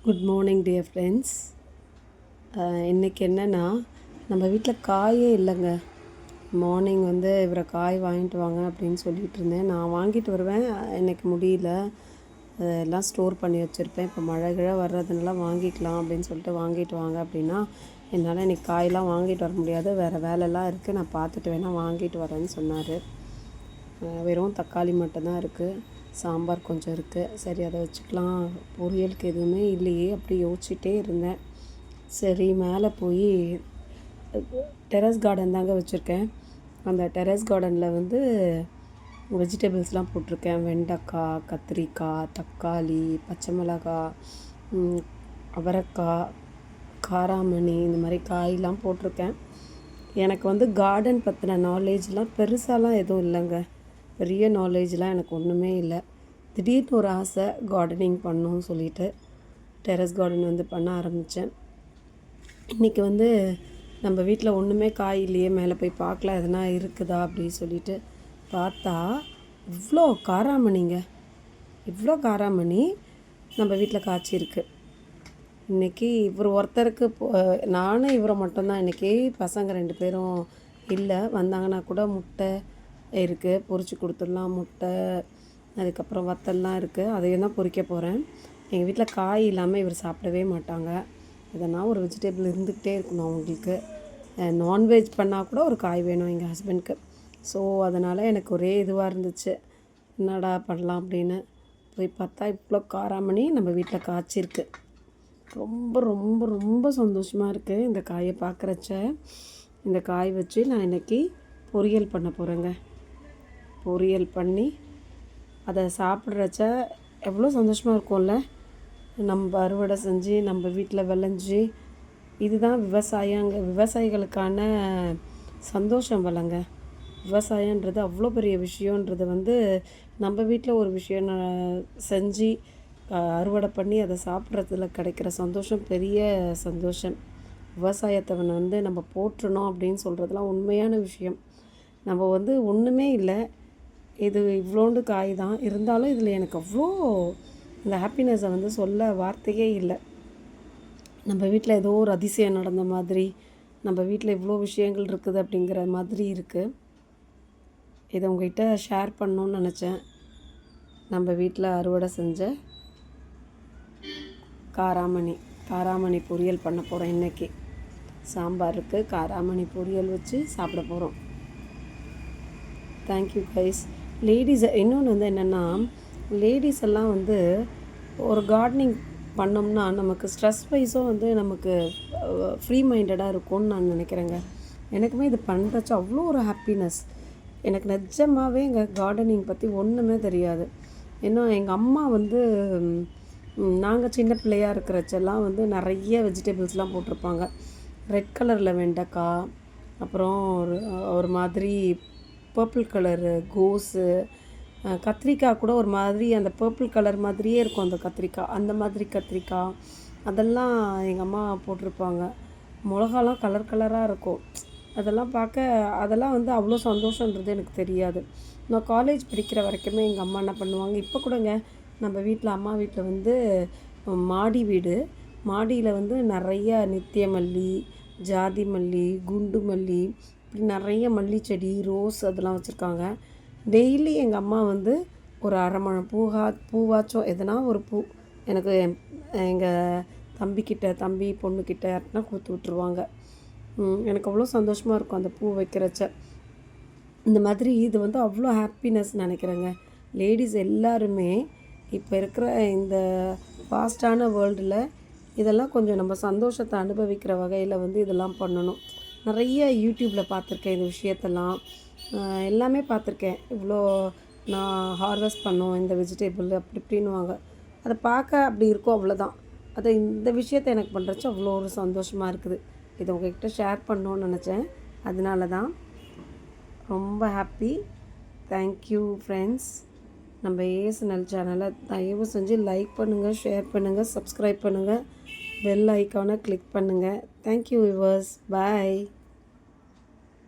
Good morning dear friends. இன்றைக்கி என்னென்னா, நம்ம வீட்டில் காயே இல்லைங்க. மார்னிங் வந்து இவரை காய் வாங்கிட்டு வாங்க அப்படின்னு சொல்லிகிட்டு இருந்தேன். நான் வாங்கிட்டு வருவேன், இன்றைக்கி முடியல. எல்லாம் ஸ்டோர் பண்ணி வச்சுருப்பேன். இப்போ மழை கிழ வர்றதுனால வாங்கிக்கலாம் அப்படின்னு சொல்லிட்டு வாங்கிட்டு வாங்க அப்படின்னா, என்னால் இன்றைக்கி காயெலாம் வாங்கிட்டு வர முடியாது, வேறு வேலைலாம் இருக்குது, நான் பார்த்துட்டு வேணால் வாங்கிட்டு வரேன்னு சொன்னார். வெறும் தக்காளி மட்டும்தான் இருக்குது, சாம்பார் கொஞ்சம் இருக்குது. சரி அதை வச்சுக்கலாம், பொரியலுக்கு எதுவுமே இல்லையே அப்படி யோசிச்சுட்டே இருந்தேன். சரி மேலே போய் டெரஸ் கார்டன் தாங்க வச்சுருக்கேன். அந்த டெரஸ் கார்டனில் வந்து வெஜிடபிள்ஸ்லாம் போட்டிருக்கேன். வெண்டைக்காய், கத்திரிக்காய், தக்காளி, பச்சை மிளகாய், அவரைக்காய், காராமணி, இந்த மாதிரி காயெலாம் போட்டிருக்கேன். எனக்கு வந்து கார்டன் பற்றின நாலேஜ்லாம் பெருசாலாம் எதுவும் இல்லைங்க. பெரிய நாலேஜ்லாம் எனக்கு ஒன்றுமே இல்லை. திடீர்னு ஒரு ஆசை கார்டனிங் பண்ணணும்னு சொல்லிட்டு டெரஸ் கார்டன் வந்து பண்ண ஆரம்பித்தேன். இன்றைக்கி வந்து நம்ம வீட்டில் ஒன்றுமே காய் இல்லையே, மேலே போய் பார்க்கலாம் எதனா இருக்குதா அப்படின்னு சொல்லிட்டு பார்த்தா இவ்வளோ காராமணி நம்ம வீட்டில் காய்ச்சிருக்கு. இன்றைக்கி இவர் ஒருத்தருக்கு நானும் இவரை மட்டும்தான். இன்றைக்கி பசங்க 2 பேரும் இல்லை, வந்தாங்கன்னா கூட முட்டை இருக்குது, பொரிச்சு கொடுத்துடலாம். முட்டை, அதுக்கப்புறம் வத்தல்லாம் இருக்குது, அதையும் தான் பொரிக்க போகிறேன். எங்கள் வீட்டில் காய் இல்லாமல் இவர் சாப்பிடவே மாட்டாங்க. எதனா ஒரு வெஜிடபிள் இருந்துக்கிட்டே இருக்கணும் அவங்களுக்கு. நான்வெஜ் பண்ணால் கூட ஒரு காய் வேணும் எங்கள் ஹஸ்பண்ட்க்கு. ஸோ அதனால் எனக்கு ஒரே இதுவாக இருந்துச்சு, என்னடா பண்ணலாம் அப்படின்னு. போய் பார்த்தா இவ்வளோ காராமணி நம்ம வீட்டில் காய்ச்சிருக்கு. ரொம்ப ரொம்ப ரொம்ப சந்தோஷமாக இருக்குது இந்த காயை பார்க்குறச்ச. இந்த காய் வச்சு நான் இன்றைக்கி பொரியல் பண்ண போகிறேங்க. பொரியல் பண்ணி அதை சாப்பிட்றச்ச எவ்வளோ சந்தோஷமாக இருக்கும்ல. நம்ம அறுவடை செஞ்சு நம்ம வீட்டில் விளைஞ்சி, இதுதான் விவசாயிகளுக்கான சந்தோஷம் வளங்க. விவசாயன்றது அவ்வளோ பெரிய விஷயன்றது வந்து நம்ம வீட்டில் ஒரு விஷயம் செஞ்சு அறுவடை பண்ணி அதை சாப்பிட்றதுல கிடைக்கிற சந்தோஷம் பெரிய சந்தோஷம். விவசாயத்தை வந்து நம்ம போற்றணும் அப்படின்னு சொல்கிறதுலாம் உண்மையான விஷயம். நம்ம வந்து ஒன்றுமே இல்லை, இது இவ்வளோண்டு காய் தான் இருந்தாலும் இதில் எனக்கு அவ்வளோ இந்த ஹாப்பினஸை வந்து சொல்ல வார்த்தையே இல்லை. நம்ம வீட்டில் ஏதோ ஒரு அதிசயம் நடந்த மாதிரி, நம்ம வீட்டில் இவ்வளோ விஷயங்கள் இருக்குது அப்படிங்கிற மாதிரி இருக்குது. இதை உங்கள்கிட்ட ஷேர் பண்ணணுன்னு நினச்சேன். நம்ம வீட்டில் அறுவடை செஞ்ச காராமணி பொரியல் பண்ண போகிறோம் இன்றைக்கி. சாம்பாருக்கு காராமணி பொரியல் வச்சு சாப்பிட போகிறோம். Thank you guys. லேடிஸ் இன்னொன்று வந்து என்னென்னா, லேடிஸ் எல்லாம் வந்து ஒரு கார்டனிங் பண்ணோம்னா நமக்கு ஸ்ட்ரெஸ் வைஸும் வந்து நமக்கு ஃப்ரீ மைண்டடாக இருக்கும்னு நான் நினைக்கிறேங்க. எனக்குமே இது பண்ணுறச்ச அவ்வளோ ஒரு ஹாப்பினஸ். எனக்கு நிஜமாகவே எங்கள் கார்டனிங் பற்றி ஒன்றுமே தெரியாது. ஏன்னா எங்கள் அம்மா வந்து நாங்கள் சின்ன பிள்ளையாக இருக்கிறச்செல்லாம் வந்து நிறைய வெஜிடபிள்ஸ்லாம் போட்டிருப்பாங்க. ரெட் கலரில் வெண்டைக்காய், அப்புறம் ஒரு மாதிரி பர்பிள் கலரு கோஸு, கத்திரிக்காய் கூட ஒரு மாதிரி அந்த பர்பிள் கலர் மாதிரியே இருக்கும் அந்த கத்திரிக்காய். அந்த மாதிரி கத்திரிக்காய் அதெல்லாம் எங்கள் அம்மா போட்டிருப்பாங்க. மிளகாலாம் கலர் கலராக இருக்கும். அதெல்லாம் அதெல்லாம் வந்து அவ்வளோ சந்தோஷன்றது எனக்கு தெரியாது. நான் காலேஜ் படிக்கிற வரைக்குமே எங்கள் அம்மா என்ன பண்ணுவாங்க, இப்போ கூடங்க நம்ம வீட்டில் அம்மா வீட்டில் வந்து மாடி வீடு, மாடியில் வந்து நிறைய நித்திய மல்லி, ஜாதி மல்லி, குண்டு மல்லி, இப்படி நிறைய மல்லி செடி, ரோஸ் அதெல்லாம் வச்சுருக்காங்க. டெய்லி எங்கள் அம்மா வந்து ஒரு அரை முழம் பூவாச்சும் எதனா ஒரு பூ எனக்கு எங்கள் தம்பி பொண்ணுக்கிட்ட யார்ட்டனா கொடுத்து விட்ருவாங்க. எனக்கு அவ்வளோ சந்தோஷமாக இருக்கும் அந்த பூ வைக்கிறச்ச. இந்த மாதிரி இது வந்து அவ்வளோ ஹாப்பினஸ் நினைக்கிறேங்க. லேடிஸ் எல்லாருமே இப்போ இருக்கிற இந்த ஃபாஸ்டான வேர்ல்டில் இதெல்லாம் கொஞ்சம் நம்ம சந்தோஷத்தை அனுபவிக்கிற வகையில் வந்து இதெல்லாம் பண்ணணும். நிறைய யூடியூப்பில் பார்த்துருக்கேன் இந்த விஷயத்தெல்லாம், எல்லாமே பார்த்துருக்கேன். இவ்வளோ நான் ஹார்வெஸ்ட் பண்ணோம் இந்த வெஜிடபிள் அப்படி இப்படின்னுவாங்க. அதை பார்க்க அப்படி இருக்கும், அவ்வளோதான். அதை இந்த விஷயத்தை எனக்கு பண்ணுறச்சு அவ்வளோ ஒரு சந்தோஷமாக இருக்குது. இதை உங்கள்கிட்ட ஷேர் பண்ணணுன்னு நினச்சேன், அதனால தான். ரொம்ப ஹாப்பி. Thank you friends. நம்ம ஏஎஸ்என்எல் சேனலை தயவு செஞ்சு லைக் பண்ணுங்கள், ஷேர் பண்ணுங்கள், சப்ஸ்கிரைப் பண்ணுங்கள், பெல் ஐக்கானை கிளிக் பண்ணுங்கள். Thank you viewers. பாய்.